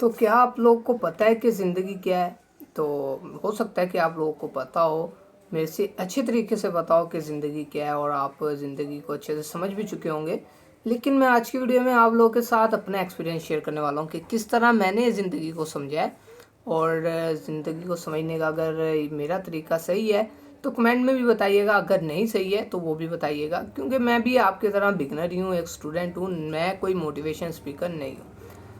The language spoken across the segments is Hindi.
तो क्या आप लोग को पता है कि ज़िंदगी क्या है? तो हो सकता है कि आप लोगों को पता हो, मेरे से अच्छे तरीके से पता हो कि ज़िंदगी क्या है और आप ज़िंदगी को अच्छे से समझ भी चुके होंगे। लेकिन मैं आज की वीडियो में आप लोगों के साथ अपना एक्सपीरियंस शेयर करने वाला हूँ कि किस तरह मैंने ज़िंदगी को समझा है। और ज़िंदगी को समझने का अगर मेरा तरीका सही है तो कमेंट में भी बताइएगा, अगर नहीं सही है तो वो भी बताइएगा, क्योंकि मैं भी आपकी तरह बिगनर ही हूँ, एक स्टूडेंट हूँ, मैं कोई मोटिवेशन स्पीकर नहीं हूँ।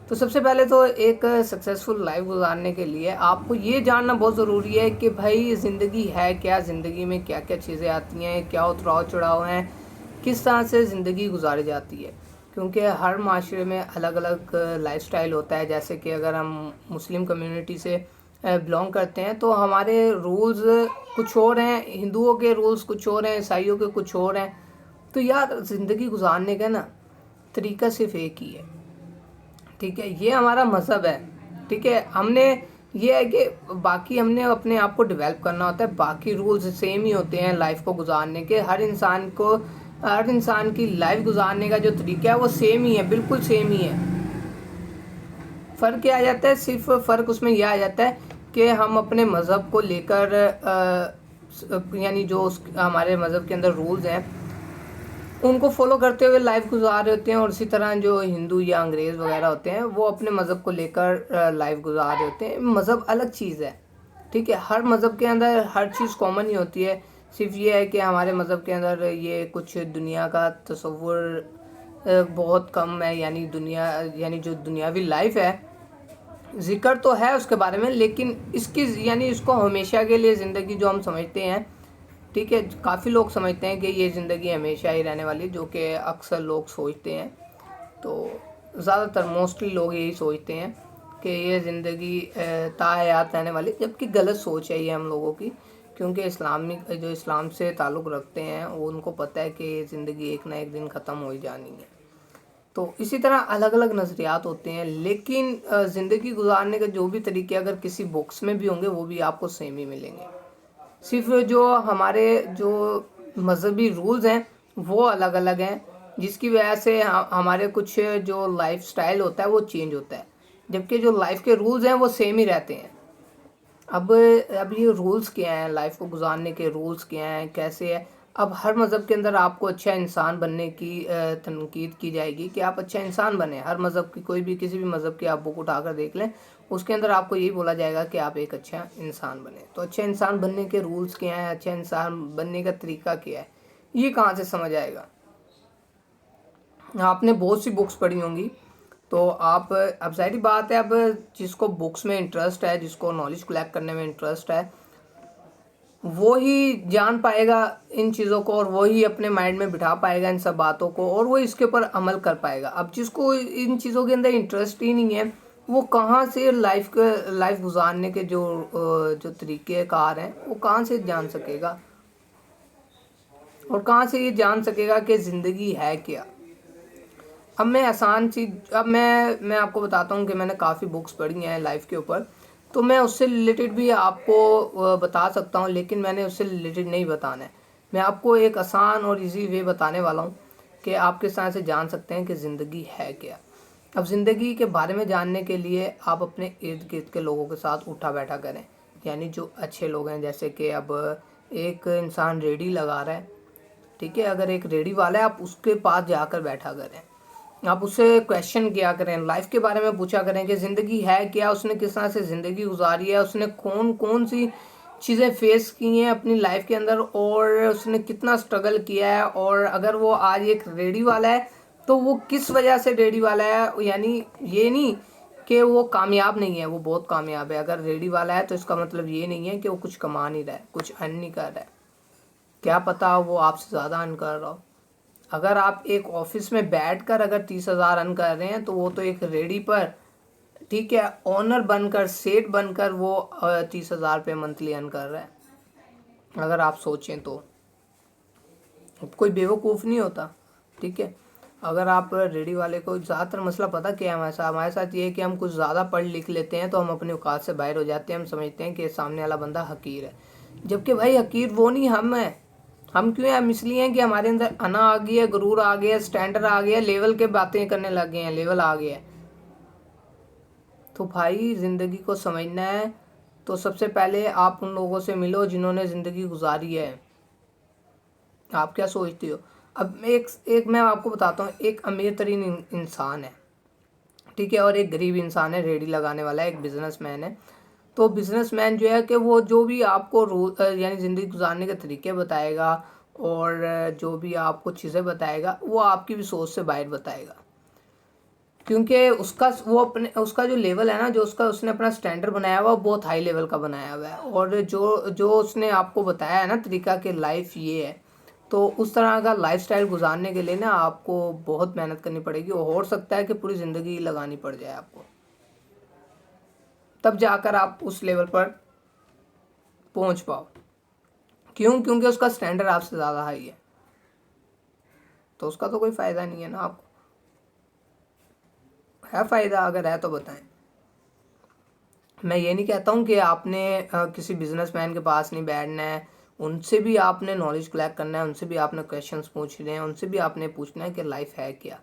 तो सबसे पहले तो एक सक्सेसफुल लाइफ गुजारने के लिए आपको ये जानना बहुत ज़रूरी है कि भाई ज़िंदगी है क्या, ज़िंदगी में क्या क्या चीज़ें आती हैं, क्या उतराव चढ़ाव हैं, किस तरह से ज़िंदगी गुजारी जाती है। क्योंकि हर माशरे में अलग अलग लाइफस्टाइल होता है। जैसे कि अगर हम मुस्लिम कम्युनिटी से बिलोंग करते हैं तो हमारे रूल्स कुछ और हैं, हिंदुओं के रूल्स कुछ और हैं, ईसाइयों के कुछ और हैं। तो यार ज़िंदगी गुजारने का ना तरीका सिर्फ एक ही है, ठीक है, ये हमारा मज़हब है। ठीक है, हमने ये है कि बाकी हमने अपने आप को डेवलप करना होता है, बाकी रूल्स सेम ही होते हैं लाइफ को गुजारने के। हर इंसान की लाइफ गुजारने का जो तरीका है वो सेम ही है, बिल्कुल सेम ही है। फ़र्क क्या आ जाता है, सिर्फ फ़र्क उसमें यह आ जाता है कि हम अपने मज़हब को लेकर यानी जो हमारे मज़हब के अंदर रूल्स हैं उनको फॉलो करते हुए लाइफ गुजार रहे होते हैं, और इसी तरह जो हिंदू या अंग्रेज़ वगैरह होते हैं वो अपने मज़हब को लेकर लाइफ गुजार रहे होते हैं। मज़हब अलग चीज़ है, ठीक है, हर मज़हब के अंदर हर चीज़ कॉमन ही होती है। सिर्फ ये है कि हमारे मज़हब के अंदर ये कुछ दुनिया का तसव्वुर बहुत कम है, यानी जो दुनियावी लाइफ है जिक्र तो है उसके बारे में, लेकिन इसको हमेशा के लिए ज़िंदगी जो हम समझते हैं, ठीक है, काफ़ी लोग समझते हैं कि ये ज़िंदगी हमेशा ही रहने वाली, जो कि अक्सर लोग सोचते हैं। तो ज़्यादातर मोस्टली लोग यही सोचते हैं कि ये ज़िंदगी ताहयात रहने वाली, जबकि गलत सोच है ये हम लोगों की। क्योंकि इस्लाम से ताल्लुक़ रखते हैं वो उनको पता है कि ये ज़िंदगी एक ना एक दिन ख़त्म हो ही जानी है। तो इसी तरह अलग अलग नज़रियात होते हैं, लेकिन ज़िंदगी गुजारने के जो भी तरीके अगर किसी बुक्स में भी होंगे वो भी आपको सेम ही मिलेंगे। सिर्फ जो हमारे जो मज़हबी रूल्स हैं वो अलग अलग हैं, जिसकी वजह से हमारे कुछ जो लाइफ स्टाइल होता है वो चेंज होता है, जबकि जो लाइफ के रूल्स हैं वो सेम ही रहते हैं। अब ये रूल्स क्या हैं, लाइफ को गुजारने के रूल्स क्या हैं, कैसे है। अब हर मज़हब के अंदर आपको अच्छा इंसान बनने की तनकीद की जाएगी कि आप अच्छा इंसान बने। हर मज़हब की कोई भी किसी भी मज़हब की आप बुक उठाकर देख लें, उसके अंदर आपको यही बोला जाएगा कि आप एक अच्छा इंसान बने। तो अच्छा इंसान बनने के रूल्स क्या हैं, अच्छा इंसान बनने का तरीका क्या है, ये कहाँ से समझ आएगा। आपने बहुत सी बुक्स पढ़ी होंगी, तो आप अब ज़ाहिर बात है, अब जिसको बुक्स में इंटरेस्ट है, जिसको नॉलेज कलेक्ट करने में इंटरेस्ट है, वो ही जान पाएगा इन चीज़ों को, और वो ही अपने माइंड में बिठा पाएगा इन सब बातों को, और वो इसके ऊपर अमल कर पाएगा। अब जिसको इन चीज़ों के अंदर इंटरेस्ट ही नहीं है, वो कहाँ से लाइफ गुजारने के जो तरीक़ेकार हैं वो कहाँ से जान सकेगा, और कहाँ से ये जान सकेगा कि ज़िंदगी है क्या। अब मैं आपको बताता हूँ कि मैंने काफ़ी बुक्स पढ़ी हैं लाइफ के ऊपर, तो मैं उससे रिलेटेड भी आपको बता सकता हूँ, लेकिन मैंने उससे रिलेटेड नहीं बताना है। मैं आपको एक आसान और इजी वे बताने वाला हूँ कि आप किस तरह से जान सकते हैं कि ज़िंदगी है क्या। अब ज़िंदगी के बारे में जानने के लिए आप अपने इर्द गिर्द के लोगों के साथ उठा बैठा करें, यानी जो अच्छे लोग हैं। जैसे कि अब एक इंसान रेडी लगा रहा है, ठीक है, अगर एक रेडी वाला है आप उसके पास जाकर बैठा करें, आप उससे क्वेश्चन किया करें, लाइफ के बारे में पूछा करें कि ज़िंदगी है क्या, उसने किस तरह से ज़िंदगी गुजारी है, उसने कौन कौन सी चीज़ें फेस की हैं अपनी लाइफ के अंदर, और उसने कितना स्ट्रगल किया है। और अगर वो आज एक रेडी वाला है तो वो किस वजह से रेडी वाला है, यानी ये नहीं कि वो कामयाब नहीं है, वो बहुत कामयाब है। अगर रेडी वाला है तो इसका मतलब ये नहीं है कि वो कुछ कमा नहीं रहा है, कुछ अर्न नहीं कर रहा है, क्या पता वो आपसे ज़्यादा अर्न कर रहा हो। अगर आप एक ऑफिस में बैठकर अगर 30,000 रन कर रहे हैं तो वो तो एक रेडी पर, ठीक है, ओनर बनकर, सेठ बनकर वो 30,000 रुपये मंथली अर्न कर रहा है। अगर आप सोचें तो कोई बेवकूफ़ नहीं होता, ठीक है। अगर आप रेडी वाले को, ज़्यादातर मसला पता क्या है हमारे साथ ये है कि हम कुछ ज़्यादा पढ़ लिख लेते हैं तो हम अपनी औकात से बाहर हो जाते हैं। हम समझते हैं कि सामने वाला बंदा हकीर है, जबकि भाई हकीर वो नहीं, हम हैं। हम क्यों हैं? हम इसलिए हैं कि हमारे अंदर अना आ गई है, गुरूर आ गया, स्टैंडर्ड आ गया, लेवल के बातें करने लग गए हैं, लेवल आ गया है। तो भाई ज़िंदगी को समझना है तो सबसे पहले आप उन लोगों से मिलो जिन्होंने ज़िंदगी गुजारी है। आप क्या सोचते हो? अब एक मैं आपको बताता हूँ, एक अमीर तरीन इंसान है, ठीक है, और एक गरीब इंसान है, रेडी लगाने वाला है, एक बिजनेसमैन है। तो बिजनेसमैन जो है कि वो जो भी आपको यानी ज़िंदगी गुजारने के तरीके बताएगा और जो भी आपको चीज़ें बताएगा वो आपकी भी सोच से बाहर बताएगा, क्योंकि उसका जो लेवल है ना, जो उसने अपना स्टैंडर्ड बनाया हुआ बहुत हाई लेवल का बनाया हुआ है। और जो जो उसने आपको बताया है ना तरीका कि लाइफ ये है, तो उस तरह का लाइफस्टाइल गुजारने के लिए ना आपको बहुत मेहनत करनी पड़ेगी और हो सकता है कि पूरी ज़िंदगी लगानी पड़ जाए आपको, तब जाकर आप उस लेवल पर पहुंच पाओ। क्यों? क्योंकि उसका स्टैंडर्ड आपसे ज़्यादा हाई है, तो उसका तो कोई फ़ायदा नहीं है ना। आपको है फ़ायदा? अगर है तो बताएं। मैं ये नहीं कहता हूँ कि आपने किसी बिजनेसमैन के पास नहीं बैठना है, उनसे भी आपने नॉलेज कलेक्ट करना है, उनसे भी आपने क्वेश्चंस पूछने हैं, उनसे भी आपने पूछना है कि लाइफ है क्या।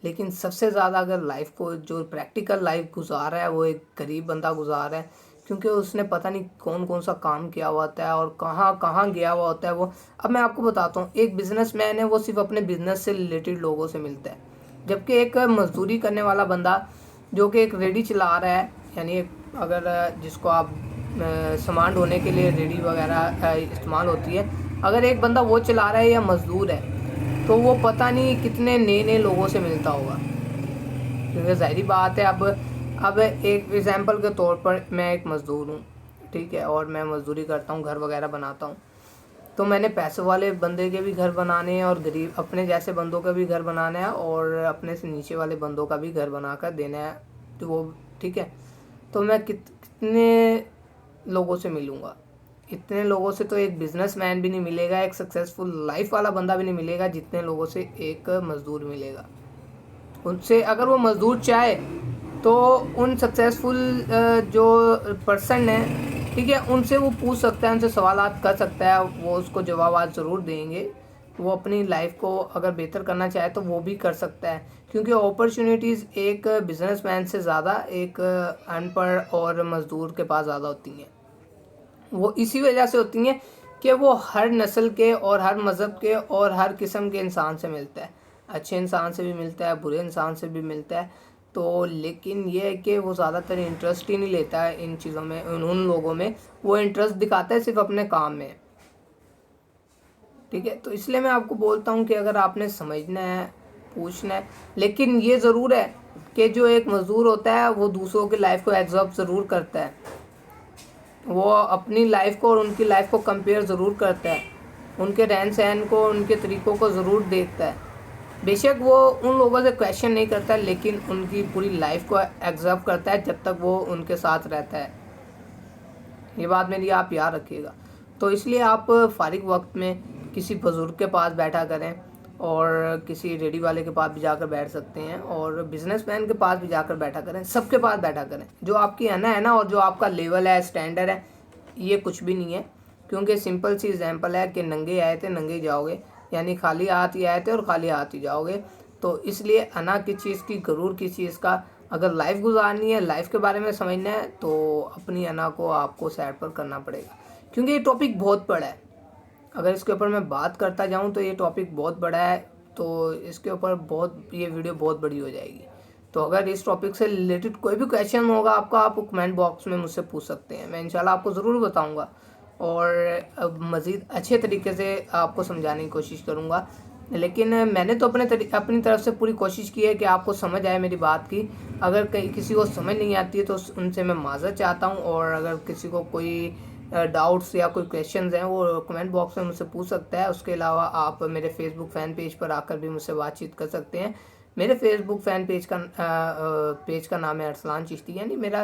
लेकिन सबसे ज़्यादा अगर लाइफ को जो प्रैक्टिकल लाइफ गुजार रहा है वो एक गरीब बंदा गुजार रहा है, क्योंकि उसने पता नहीं कौन कौन सा काम किया हुआ होता है और कहाँ कहाँ गया हुआ होता है वो। अब मैं आपको बताता हूँ, एक बिजनेसमैन है वो सिर्फ अपने बिजनेस से रिलेटेड लोगों से मिलता है, जबकि एक मजदूरी करने वाला बंदा जो कि एक रेडी चला रहा है, यानी अगर जिसको आप सामान ढोने के लिए रेडी वगैरह इस्तेमाल होती है, अगर एक बंदा वो चला रहा है या मज़दूर है तो वो पता नहीं कितने नए नए लोगों से मिलता होगा। क्योंकि ज़ाहिरी बात है, अब एक एग्ज़ाम्पल के तौर पर मैं एक मज़दूर हूँ, ठीक है, और मैं मज़दूरी करता हूँ, घर वगैरह बनाता हूँ। तो मैंने पैसे वाले बंदे के भी घर बनाने हैं और गरीब अपने जैसे बंदों का भी घर बनाना है और अपने से नीचे वाले बंदों का भी घर बना कर देना है, तो वो ठीक है। तो मैं कितने लोगों से मिलूँगा? इतने लोगों से तो एक बिजनेसमैन भी नहीं मिलेगा, एक सक्सेसफुल लाइफ वाला बंदा भी नहीं मिलेगा जितने लोगों से एक मज़दूर मिलेगा। उनसे अगर वो मज़दूर चाहे तो उन सक्सेसफुल जो पर्सन है, ठीक है, उनसे वो पूछ सकता है, उनसे सवालात कर सकता है, वो उसको जवाब ज़रूर देंगे। वो अपनी लाइफ को अगर बेहतर करना चाहे तो वो भी कर सकता है, क्योंकि अपॉर्चुनिटीज़ एक बिजनेसमैन से ज़्यादा एक अनपढ़ और मज़दूर के पास ज़्यादा होती हैं। वो इसी वजह से होती हैं कि वो हर नस्ल के और हर मज़हब के और हर किस्म के इंसान से मिलता है, अच्छे इंसान से भी मिलता है, बुरे इंसान से भी मिलता है। तो लेकिन ये है कि वो ज़्यादातर इंटरेस्ट ही नहीं लेता है इन चीज़ों में, उन लोगों में। वो इंटरेस्ट दिखाता है सिर्फ अपने काम में, ठीक है। तो इसलिए मैं आपको बोलता हूँ कि अगर आपने समझना है, पूछना है, लेकिन ये ज़रूर है कि जो एक मज़दूर होता है वो दूसरों की लाइफ को एब्जॉर्ब ज़रूर करता है, वो अपनी लाइफ को और उनकी लाइफ को कंपेयर ज़रूर करता है, उनके रहन सहन को, उनके तरीक़ों को ज़रूर देखता है। बेशक वो उन लोगों से क्वेश्चन नहीं करता, लेकिन उनकी पूरी लाइफ को एब्जर्व करता है जब तक वो उनके साथ रहता है। ये बात मेरी आप याद रखिएगा। तो इसलिए आप फारिग वक्त में किसी बुज़ुर्ग के पास बैठा करें और किसी रेडी वाले के पास भी जाकर बैठ सकते हैं और बिजनेसमैन के पास भी जाकर बैठा करें, सबके पास बैठा करें। जो आपकी है ना और जो आपका लेवल है, स्टैंडर्ड है, ये कुछ भी नहीं है। क्योंकि सिंपल सी एग्जांपल है कि नंगे आए थे नंगे ही जाओगे, यानी खाली हाथ ही आए थे और खाली हाथ ही जाओगे। तो इसलिए अना किस चीज़ की, गरूर किस चीज़ का, अगर लाइफ गुजारनी है, लाइफ के बारे में समझना है, तो अपनी अना को आपको साइड पर करना पड़ेगा। क्योंकि ये टॉपिक बहुत बड़ा है, अगर इसके ऊपर मैं बात करता जाऊं तो ये टॉपिक बहुत बड़ा है, तो इसके ऊपर ये वीडियो बहुत बड़ी हो जाएगी। तो अगर इस टॉपिक से रिलेटेड कोई भी क्वेश्चन होगा आपका, आप कमेंट बॉक्स में मुझसे पूछ सकते हैं, मैं इंशाल्लाह आपको ज़रूर बताऊंगा और मज़ीद अच्छे तरीके से आपको समझाने की कोशिश करूंगा। लेकिन मैंने तो अपनी तरफ से पूरी कोशिश की है कि आपको समझ आए मेरी बात की। अगर कहीं किसी को समझ नहीं आती है तो उनसे मैं माज़रत चाहता हूँ, और अगर किसी को कोई डाउट्स या कोई क्वेश्चंस हैं वो कमेंट बॉक्स में मुझसे पूछ सकता है। उसके अलावा आप मेरे फेसबुक फ़ैन पेज पर आकर भी मुझसे बातचीत कर सकते हैं। मेरे फेसबुक फ़ैन पेज का नाम है अरसलान चिश्ती, यानी मेरा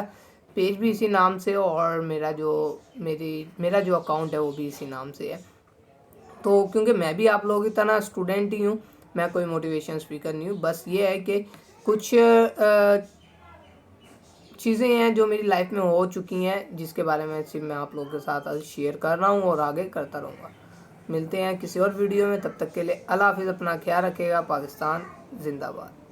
पेज भी इसी नाम से और मेरा जो अकाउंट है वो भी इसी नाम से है। तो क्योंकि मैं भी आप लोगों की तरह स्टूडेंट ही हूँ, मैं कोई मोटिवेशन स्पीकर नहीं हूँ। बस ये है कि कुछ चीज़ें हैं जो मेरी लाइफ में हो चुकी हैं, जिसके बारे में सिर्फ मैं आप लोगों के साथ आज शेयर कर रहा हूँ और आगे करता रहूँगा। मिलते हैं किसी और वीडियो में, तब तक के लिए अल्लाह हाफिज़, अपना ख्याल रखिएगा। पाकिस्तान जिंदाबाद।